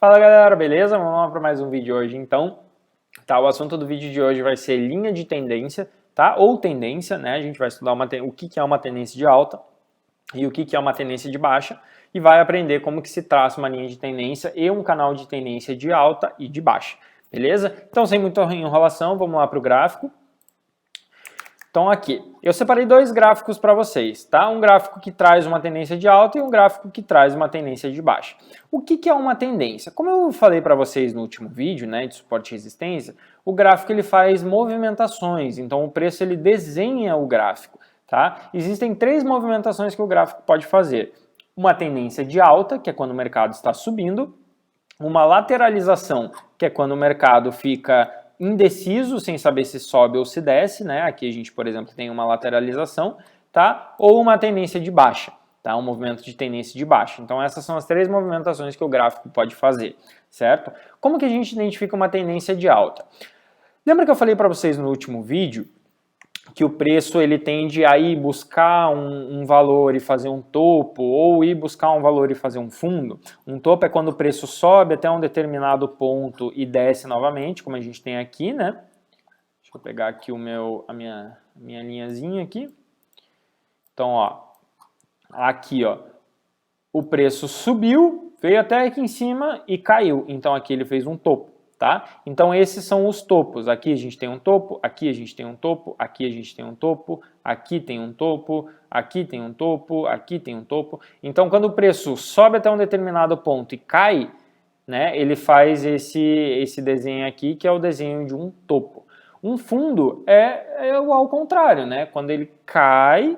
Fala galera, beleza? Vamos lá para mais um vídeo hoje então. Tá, o assunto do vídeo de hoje vai ser linha de tendência, tá? Ou tendência, né? A gente vai estudar o que é uma tendência de alta e o que é uma tendência de baixa e vai aprender como que se traça uma linha de tendência e um canal de tendência de alta e de baixa, beleza? Então, sem muita enrolação, vamos lá para o gráfico. Então aqui, eu separei dois gráficos para vocês, tá? Um gráfico que traz uma tendência de alta e um gráfico que traz uma tendência de baixa. O que é uma tendência? Como eu falei para vocês no último vídeo, né, de suporte e resistência, o gráfico ele faz movimentações, então o preço ele desenha o gráfico, tá? Existem três movimentações que o gráfico pode fazer. Uma tendência de alta, que é quando o mercado está subindo, uma lateralização, que é quando o mercado fica indeciso, sem saber se sobe ou se desce, né? Aqui a gente, por exemplo, tem uma lateralização, tá? Ou uma tendência de baixa, tá? Um movimento de tendência de baixa. Então essas são as três movimentações que o gráfico pode fazer, certo? Como que a gente identifica uma tendência de alta? Lembra que eu falei para vocês no último vídeo que o preço ele tende a ir buscar um valor e fazer um topo, ou ir buscar um valor e fazer um fundo? Um topo é quando o preço sobe até um determinado ponto e desce novamente, como a gente tem aqui, né? Deixa eu pegar aqui a minha linhazinha aqui. Então, ó, aqui, ó, o preço subiu, veio até aqui em cima e caiu. Então, aqui ele fez um topo. Tá? Então esses são os topos. Aqui a gente tem um topo, aqui a gente tem um topo, aqui a gente tem um topo, aqui tem um topo, aqui tem um topo, aqui tem um topo. Então quando o preço sobe até um determinado ponto e cai, né, ele faz esse desenho aqui, que é o desenho de um topo. Um fundo é ao contrário, né? Quando ele cai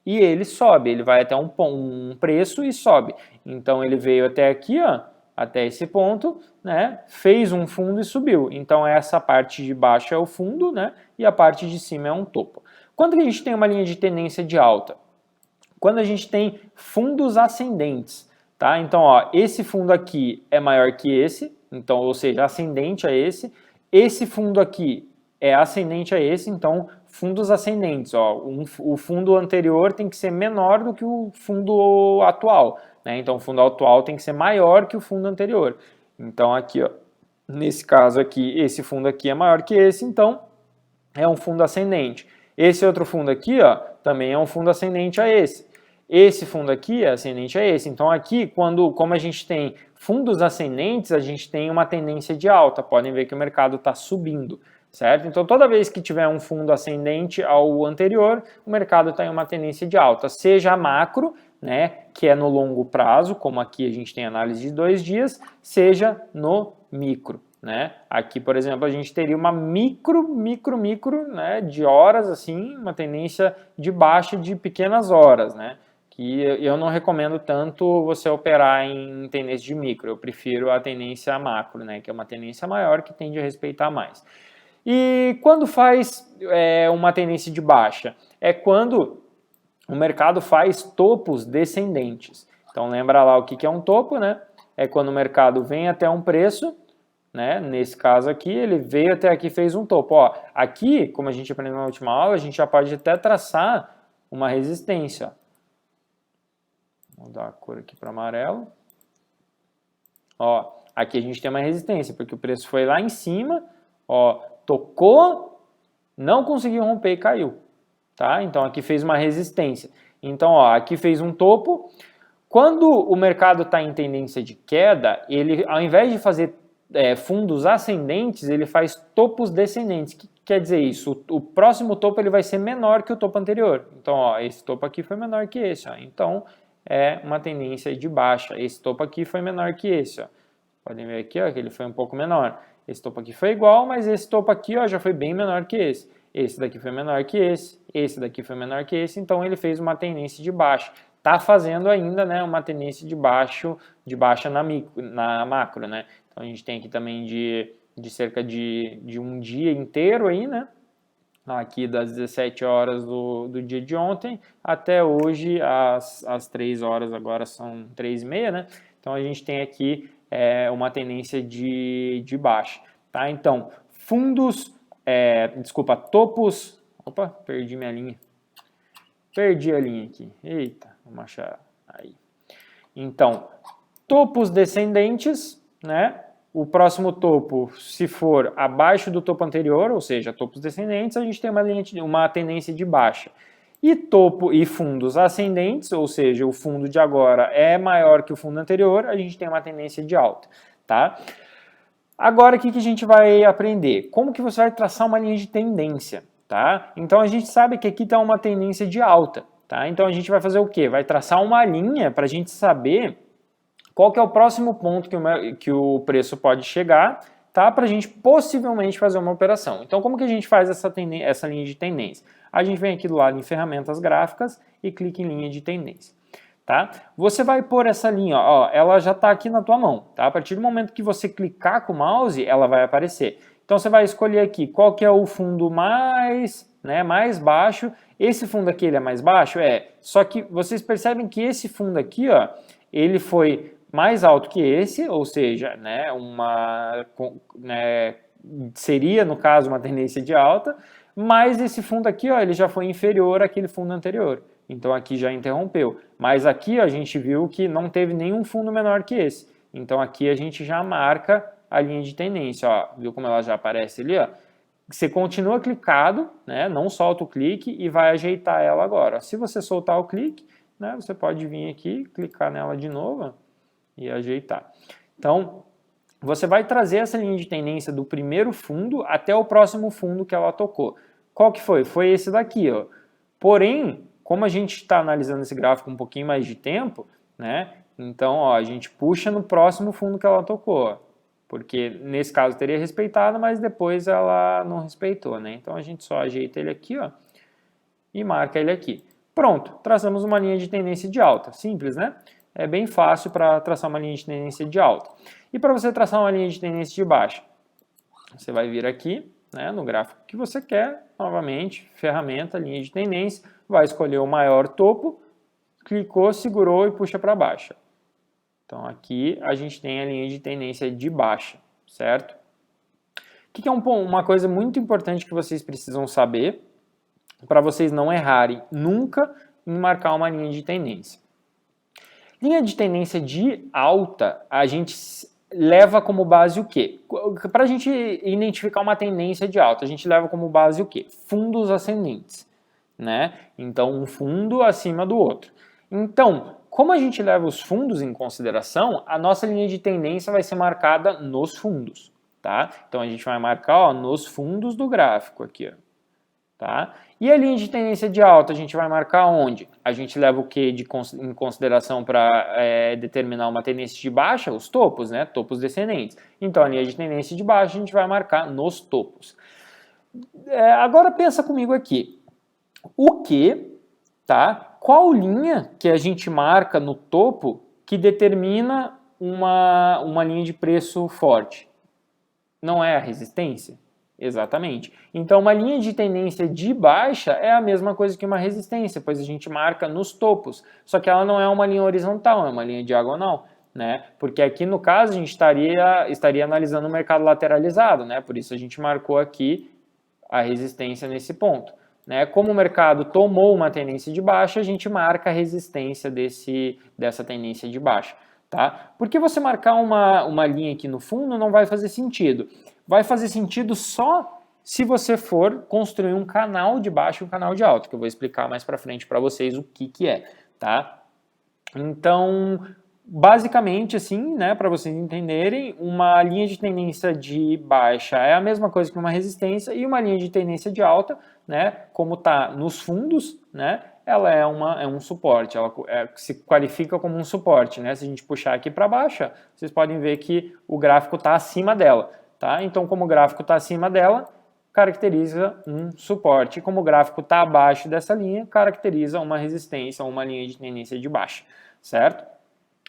e ele sobe, ele vai até um preço e sobe. Então ele veio até aqui, ó, até esse ponto, né, fez um fundo e subiu. Então essa parte de baixo é o fundo, né, e a parte de cima é um topo. Quando que a gente tem uma linha de tendência de alta? Quando a gente tem fundos ascendentes, tá? Então, ó, esse fundo aqui é maior que esse, então, ou seja, ascendente a esse. Esse fundo aqui é ascendente a esse, então fundos ascendentes, ó, o fundo anterior tem que ser menor do que o fundo atual, né? Então o fundo atual tem que ser maior que o fundo anterior. Então aqui, ó, nesse caso aqui, esse fundo aqui é maior que esse, então é um fundo ascendente. Esse outro fundo aqui, ó, também é um fundo ascendente a esse. Esse fundo aqui é ascendente a esse. Então aqui, como a gente tem fundos ascendentes, a gente tem uma tendência de alta. Podem ver que o mercado está subindo, certo? Então toda vez que tiver um fundo ascendente ao anterior, o mercado está em uma tendência de alta. Seja macro, né, que é no longo prazo, como aqui a gente tem análise de 2 dias, seja no micro. Né? Aqui, por exemplo, a gente teria uma micro, né, de horas, assim, uma tendência de baixa de pequenas horas, né? Que eu não recomendo tanto você operar em tendência de micro, eu prefiro a tendência macro, né, que é uma tendência maior que tende a respeitar mais. E quando faz uma tendência de baixa? É quando o mercado faz topos descendentes. Então lembra lá o que é um topo, né? É quando o mercado vem até um preço, né? Nesse caso aqui, ele veio até aqui e fez um topo. Ó, aqui, como a gente aprendeu na última aula, a gente já pode até traçar uma resistência. Vou dar a cor aqui para amarelo. Ó, aqui a gente tem uma resistência, porque o preço foi lá em cima, ó, tocou, não conseguiu romper e caiu. Tá? Então aqui fez uma resistência. Então, ó, aqui fez um topo. Quando o mercado está em tendência de queda, ele, ao invés de fazer fundos ascendentes, ele faz topos descendentes. O que quer dizer isso? O próximo topo ele vai ser menor que o topo anterior. Então, ó, esse topo aqui foi menor que esse. Ó. Então, é uma tendência de baixa. Esse topo aqui foi menor que esse. Ó. Podem ver aqui, ó, que ele foi um pouco menor. Esse topo aqui foi igual, mas esse topo aqui, ó, já foi bem menor que esse. Esse daqui foi menor que esse daqui foi menor que esse, então ele fez uma tendência de baixa. Está fazendo ainda, né, uma tendência de baixa na macro, né? Então a gente tem aqui também de cerca de um dia inteiro aí, né? Aqui das 17 horas do dia de ontem até hoje, às 3 horas, agora são 3h30, né? Então a gente tem aqui uma tendência de baixa, tá? Então, topos, opa, perdi minha linha, perdi a linha aqui, eita, vamos achar aí. Então, topos descendentes, né? O próximo topo, se for abaixo do topo anterior, ou seja, topos descendentes, a gente tem uma tendência de baixa. E topo e fundos ascendentes, ou seja, o fundo de agora é maior que o fundo anterior, a gente tem uma tendência de alta, tá? Agora, o que a gente vai aprender? Como que você vai traçar uma linha de tendência, tá? Então, a gente sabe que aqui está uma tendência de alta, tá? Então, a gente vai fazer o quê? Vai traçar uma linha para a gente saber qual que é o próximo ponto que o preço pode chegar, tá? Para a gente possivelmente fazer uma operação. Então, como que a gente faz essa linha de tendência? A gente vem aqui do lado em ferramentas gráficas e clica em linha de tendência. Tá? Você vai pôr essa linha, ó, ela já está aqui na tua mão, tá? A partir do momento que você clicar com o mouse, ela vai aparecer. Então você vai escolher aqui qual que é o fundo mais baixo. Esse fundo aqui ele é mais baixo? É. Só que vocês percebem que esse fundo aqui, ó, ele foi mais alto que esse, ou seja, seria no caso uma tendência de alta, mas esse fundo aqui, ó, ele já foi inferior àquele fundo anterior. Então aqui já interrompeu. Mas aqui a gente viu que não teve nenhum fundo menor que esse. Então aqui a gente já marca a linha de tendência. Ó, viu como ela já aparece ali? Ó? Você continua clicado, né? Não solta o clique e vai ajeitar ela agora. Se você soltar o clique, né, você pode vir aqui, clicar nela de novo e ajeitar. Então, você vai trazer essa linha de tendência do primeiro fundo até o próximo fundo que ela tocou. Qual que foi? Foi esse daqui, ó. Porém, como a gente está analisando esse gráfico um pouquinho mais de tempo, né? Então, ó, a gente puxa no próximo fundo que ela tocou, ó, porque nesse caso teria respeitado, mas depois ela não respeitou, né? Então a gente só ajeita ele aqui, ó, e marca ele aqui. Pronto, traçamos uma linha de tendência de alta. Simples, né? É bem fácil para traçar uma linha de tendência de alta. E para você traçar uma linha de tendência de baixa, você vai vir aqui, né, no gráfico que você quer, novamente, ferramenta, linha de tendência, vai escolher o maior topo, clicou, segurou e puxa para baixo. Então aqui a gente tem a linha de tendência de baixa, certo? O que é uma coisa muito importante que vocês precisam saber para vocês não errarem nunca em marcar uma linha de tendência? Linha de tendência de alta, a gente leva como base o quê? Para a gente identificar uma tendência de alta, a gente leva como base o quê? Fundos ascendentes, né? Então, um fundo acima do outro. Então, como a gente leva os fundos em consideração, a nossa linha de tendência vai ser marcada nos fundos, tá? Então, a gente vai marcar, ó, nos fundos do gráfico aqui, ó. Tá? E a linha de tendência de alta a gente vai marcar onde? A gente leva o que em consideração para determinar uma tendência de baixa? Os topos, né? Topos descendentes. Então a linha de tendência de baixa a gente vai marcar nos topos. Agora pensa comigo aqui. Tá? Qual linha que a gente marca no topo que determina uma linha de preço forte? Não é a resistência? Exatamente. Então, uma linha de tendência de baixa é a mesma coisa que uma resistência, pois a gente marca nos topos. Só que ela não é uma linha horizontal, é uma linha diagonal, né? Porque aqui, no caso, a gente estaria analisando o mercado lateralizado, né? Por isso a gente marcou aqui a resistência nesse ponto, né? Como o mercado tomou uma tendência de baixa, a gente marca a resistência dessa tendência de baixa, tá? Porque você marcar uma linha aqui no fundo não vai fazer sentido. Vai fazer sentido só se você for construir um canal de baixa e um canal de alta, que eu vou explicar mais para frente para vocês o que é, tá? Então, basicamente assim, né, para vocês entenderem, uma linha de tendência de baixa é a mesma coisa que uma resistência e uma linha de tendência de alta, né, como está nos fundos, né, ela é um suporte, ela se qualifica como um suporte, né? Se a gente puxar aqui para baixo, vocês podem ver que o gráfico está acima dela. Tá? Então, como o gráfico está acima dela, caracteriza um suporte. E como o gráfico está abaixo dessa linha, caracteriza uma resistência, uma linha de tendência de baixa, certo?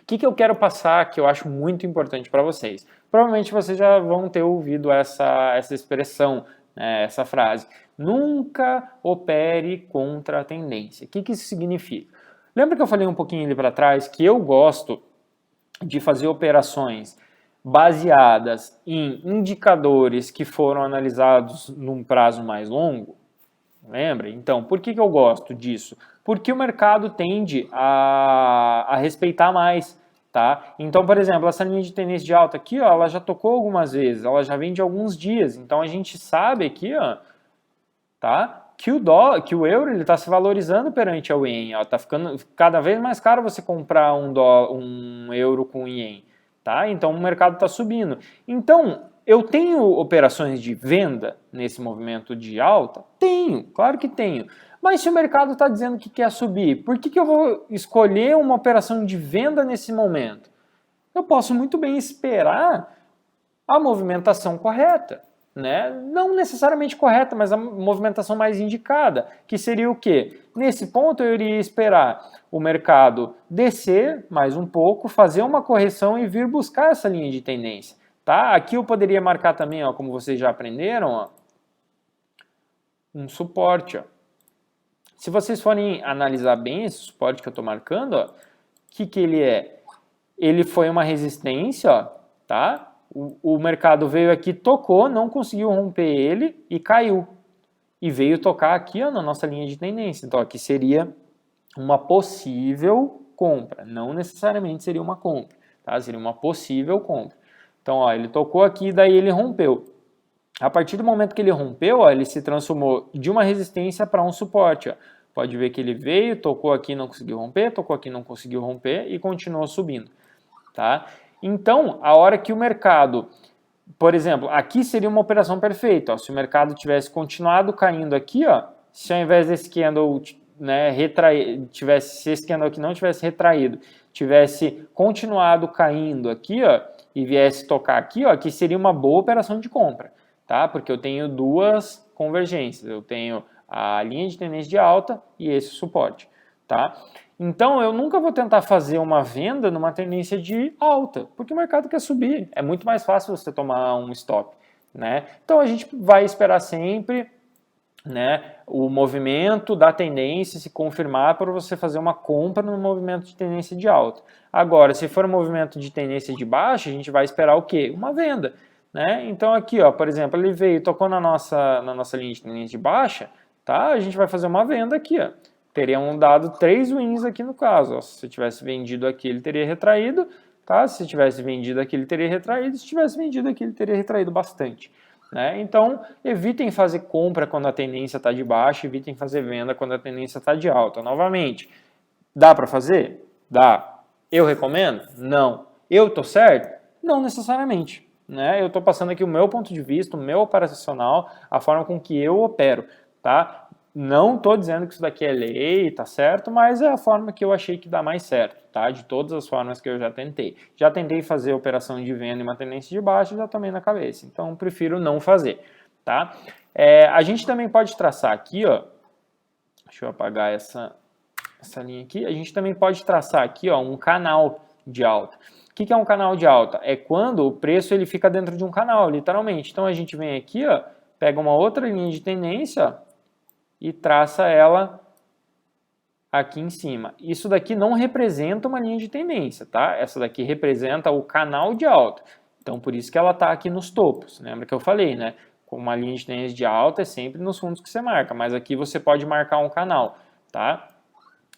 O que eu quero passar que eu acho muito importante para vocês? Provavelmente vocês já vão ter ouvido essa expressão, né, essa frase. Nunca opere contra a tendência. O que isso significa? Lembra que eu falei um pouquinho ali para trás que eu gosto de fazer operações baseadas em indicadores que foram analisados num prazo mais longo? Lembra? Então, por que eu gosto disso? Porque o mercado tende a respeitar mais tá? Então, por exemplo, essa linha de tendência de alta aqui, ó, ela já tocou algumas vezes, ela já vem de alguns dias, então a gente sabe aqui, ó, tá? Que o euro ele está se valorizando perante ao ien, ó, tá ficando cada vez mais caro você comprar um euro com ien, tá? Então o mercado está subindo. Então eu tenho operações de venda nesse movimento de alta? Tenho, claro que tenho. Mas se o mercado está dizendo que quer subir, por que eu vou escolher uma operação de venda nesse momento? Eu posso muito bem esperar a movimentação correta, né? Não necessariamente correta, mas a movimentação mais indicada, que seria o quê? Nesse ponto eu iria esperar o mercado descer mais um pouco, fazer uma correção e vir buscar essa linha de tendência, tá? Aqui eu poderia marcar também, ó, como vocês já aprenderam, ó, um suporte, ó. Se vocês forem analisar bem esse suporte que eu estou marcando, ó, o que ele é? Ele foi uma resistência, ó, tá? O mercado veio aqui, tocou, não conseguiu romper ele e caiu. E veio tocar aqui, ó, na nossa linha de tendência. Então aqui seria uma possível compra, não necessariamente seria uma compra, tá? Seria uma possível compra. Então, ó, ele tocou aqui, daí ele rompeu. A partir do momento que ele rompeu, ó, ele se transformou de uma resistência para um suporte. Ó. Pode ver que ele veio, tocou aqui, não conseguiu romper, tocou aqui, não conseguiu romper e continuou subindo. Tá? Então, a hora que o mercado, por exemplo, aqui seria uma operação perfeita. Ó, se o mercado tivesse continuado caindo aqui, ó, se ao invés desse candle, né, se esse candle aqui não tivesse retraído, tivesse continuado caindo aqui, ó, e viesse tocar aqui, ó, aqui seria uma boa operação de compra. Tá? Porque eu tenho duas convergências, eu tenho a linha de tendência de alta e esse suporte, tá? Então eu nunca vou tentar fazer uma venda numa tendência de alta, porque o mercado quer subir, é muito mais fácil você tomar um stop, né? Então a gente vai esperar sempre, né, o movimento da tendência se confirmar para você fazer uma compra no movimento de tendência de alta. Agora, se for um movimento de tendência de baixa, a gente vai esperar o quê? Uma venda. Né? Então aqui, ó, por exemplo, ele veio, tocou na nossa linha de tendência de baixa, tá? A gente vai fazer uma venda aqui, ó. Teriam dado 3 wins aqui no caso, ó. Se tivesse vendido aqui, ele teria retraído, tá? Se tivesse vendido aqui, ele teria retraído, se tivesse vendido aqui, ele teria retraído bastante, né? Então, evitem fazer compra quando a tendência está de baixa, evitem fazer venda quando a tendência está de alta. Novamente, dá para fazer? Dá. Eu recomendo? Não. Eu tô certo? Não necessariamente. Né? Eu estou passando aqui o meu ponto de vista, o meu operacional, a forma com que eu opero, tá? Não estou dizendo que isso daqui é lei, tá certo, mas é a forma que eu achei que dá mais certo, tá? De todas as formas que eu já tentei. Já tentei fazer operação de venda em uma tendência de baixa e já tomei na cabeça, então prefiro não fazer, tá? A gente também pode traçar aqui, ó, deixa eu apagar essa linha aqui, a gente também pode traçar aqui, ó, um canal de alta. O que é um canal de alta? É quando o preço ele fica dentro de um canal, literalmente. Então a gente vem aqui, ó, pega uma outra linha de tendência, ó, e traça ela aqui em cima. Isso daqui não representa uma linha de tendência, tá? Essa daqui representa o canal de alta. Então por isso que ela está aqui nos topos. Lembra que eu falei, né? Com uma linha de tendência de alta é sempre nos fundos que você marca, mas aqui você pode marcar um canal, tá?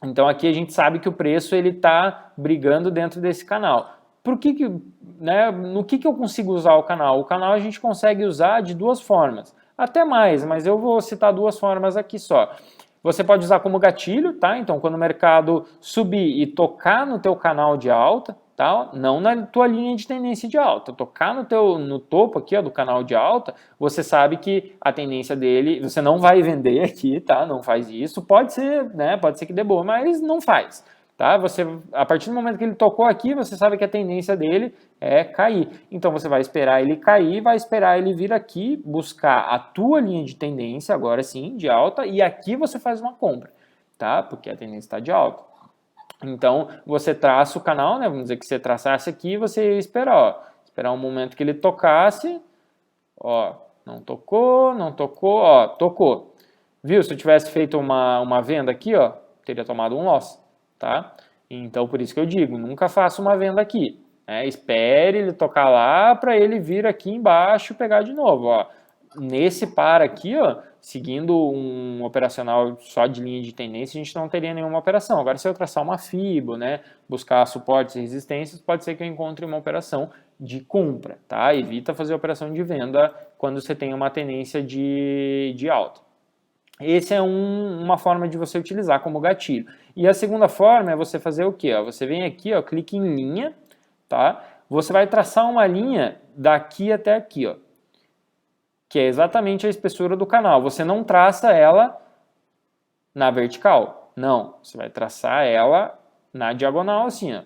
Então aqui a gente sabe que o preço ele está brigando dentro desse canal. No que eu consigo usar o canal? O canal a gente consegue usar de duas formas, até mais, mas eu vou citar duas formas aqui só. Você pode usar como gatilho, tá? Então quando o mercado subir e tocar no teu canal de alta, tá? Não na tua linha de tendência de alta, tocar no topo aqui, ó, do canal de alta, você sabe que a tendência dele, você não vai vender aqui, tá? Não faz isso, pode ser, né? Pode ser que dê boa, mas não faz. Tá? A partir do momento que ele tocou aqui, você sabe que a tendência dele é cair. Então você vai esperar ele cair, vai esperar ele vir aqui, buscar a tua linha de tendência, agora sim, de alta, e aqui você faz uma compra, tá? Porque a tendência está de alta. Então você traça o canal, né? Vamos dizer que você traçasse aqui e você ia esperar, ó, esperar um momento que ele tocasse, ó, não tocou, ó, tocou. Viu? Se eu tivesse feito uma venda aqui, ó, teria tomado um loss. Tá? Então, por isso que eu digo, nunca faça uma venda aqui. Né? Espere ele tocar lá para ele vir aqui embaixo e pegar de novo. Ó. nesse par aqui, ó, seguindo um operacional só de linha de tendência, a gente não teria nenhuma operação. Agora, se eu traçar uma FIBO, né, buscar suportes e resistências, pode ser que eu encontre uma operação de compra, tá? Evita fazer operação de venda quando você tem uma tendência de alta. Essa é uma forma de você utilizar como gatilho. E a segunda forma é você fazer o quê? Você vem aqui, ó, clique em linha, tá? Você vai traçar uma linha daqui até aqui, ó, que é exatamente a espessura do canal. Você não traça ela na vertical, não. Você vai traçar ela na diagonal assim, ó,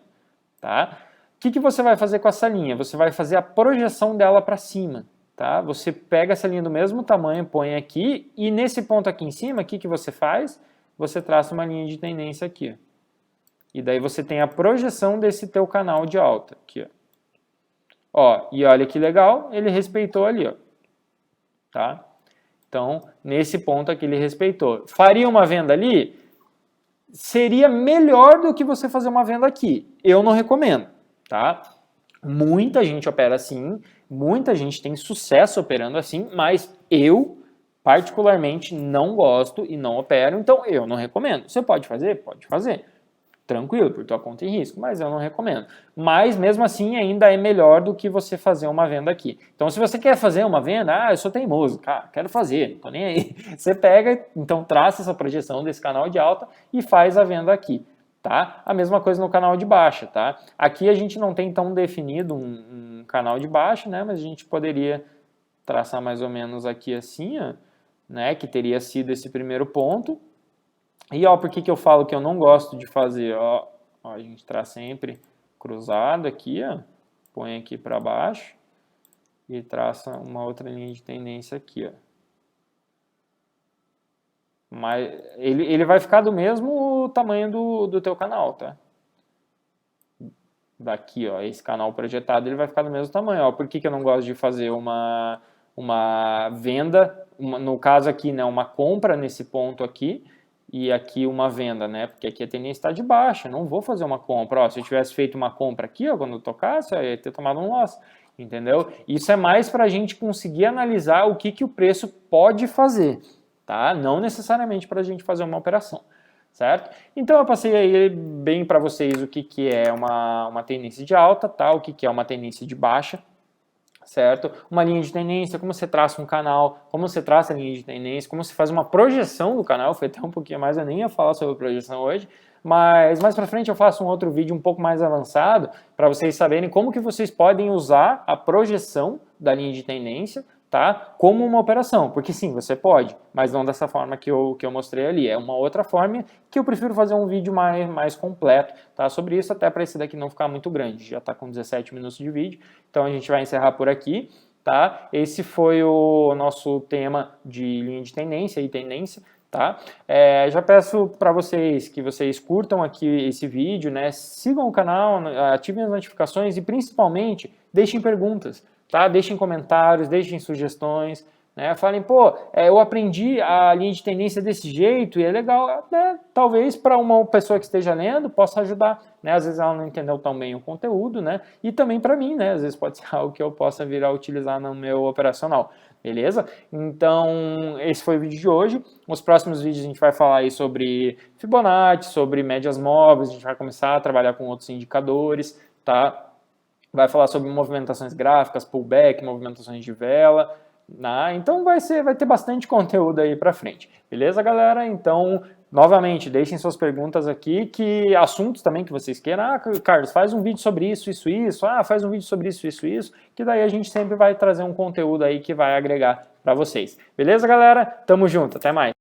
tá? O que você vai fazer com essa linha? Você vai fazer a projeção dela para cima. Tá? Você pega essa linha do mesmo tamanho, põe aqui, e nesse ponto aqui em cima, o que você faz? Você traça uma linha de tendência aqui. E daí você tem a projeção desse teu canal de alta. Aqui, ó. E olha que legal, ele respeitou ali. Ó. Tá? Então, nesse ponto aqui ele respeitou. Faria uma venda ali? Seria melhor do que você fazer uma venda aqui. Eu não recomendo. Tá? Muita gente opera assim, muita gente tem sucesso operando assim, mas eu, particularmente, não gosto e não opero, então eu não recomendo. Você pode fazer? Pode fazer. Tranquilo, por tua conta e risco, mas eu não recomendo. Mas, mesmo assim, ainda é melhor do que você fazer uma venda aqui. Então, se você quer fazer uma venda, eu sou teimoso, cara, quero fazer, não tô nem aí. Você pega, então, traça essa projeção desse canal de alta e faz a venda aqui. Tá? A mesma coisa no canal de baixa, tá? Aqui a gente não tem tão definido um canal de baixa, né? Mas a gente poderia traçar mais ou menos aqui assim, ó, né? Que teria sido esse primeiro ponto. E ó, por que eu falo que eu não gosto de fazer? Ó, a gente traz sempre cruzado aqui, ó, põe aqui para baixo e traça uma outra linha de tendência aqui, ó. Mas ele vai ficar do mesmo tamanho do teu canal, tá? Daqui, ó, esse canal projetado, ele vai ficar do mesmo tamanho. Ó. Por que eu não gosto de fazer uma venda, no caso aqui, né, uma compra nesse ponto aqui, e aqui uma venda, né? Porque aqui a tendência está de baixa, não vou fazer uma compra. Ó, se eu tivesse feito uma compra aqui, ó, quando eu tocasse, eu ia ter tomado um loss, entendeu? Isso é mais para a gente conseguir analisar o que o preço pode fazer. Tá? Não necessariamente para a gente fazer uma operação, certo? Então eu passei aí bem para vocês o que é uma tendência de alta, tá? O que é uma tendência de baixa, certo? Uma linha de tendência, como você traça um canal, como você traça a linha de tendência, como você faz uma projeção do canal, foi até um pouquinho mais, eu nem ia falar sobre projeção hoje, mas mais para frente eu faço um outro vídeo um pouco mais avançado para vocês saberem como que vocês podem usar a projeção da linha de tendência, tá? Como uma operação, porque sim, você pode, mas não dessa forma que eu mostrei ali, é uma outra forma que eu prefiro fazer um vídeo mais completo, tá? Sobre isso, até para esse daqui não ficar muito grande, já está com 17 minutos de vídeo, então a gente vai encerrar por aqui, tá? Esse foi o nosso tema de linha de tendência e tendência, tá? Já peço para vocês que vocês curtam aqui esse vídeo, né? Sigam o canal, ativem as notificações e principalmente deixem perguntas, tá? Deixem comentários, deixem sugestões, né? Falem, pô, eu aprendi a linha de tendência desse jeito e é legal, né? Talvez para uma pessoa que esteja lendo possa ajudar, né? Às vezes ela não entendeu tão bem o conteúdo, né? E também para mim, né? Às vezes pode ser algo que eu possa vir a utilizar no meu operacional, beleza? Então, esse foi o vídeo de hoje. Nos próximos vídeos a gente vai falar aí sobre Fibonacci, sobre médias móveis, a gente vai começar a trabalhar com outros indicadores, tá? Vai falar sobre movimentações gráficas, pullback, movimentações de vela, né? Então vai ter bastante conteúdo aí para frente, beleza, galera? Então, novamente, deixem suas perguntas aqui, que assuntos também que vocês queiram. Ah, Carlos, faz um vídeo sobre isso. Ah, faz um vídeo sobre isso, que daí a gente sempre vai trazer um conteúdo aí que vai agregar para vocês. Beleza, galera? Tamo junto, até mais.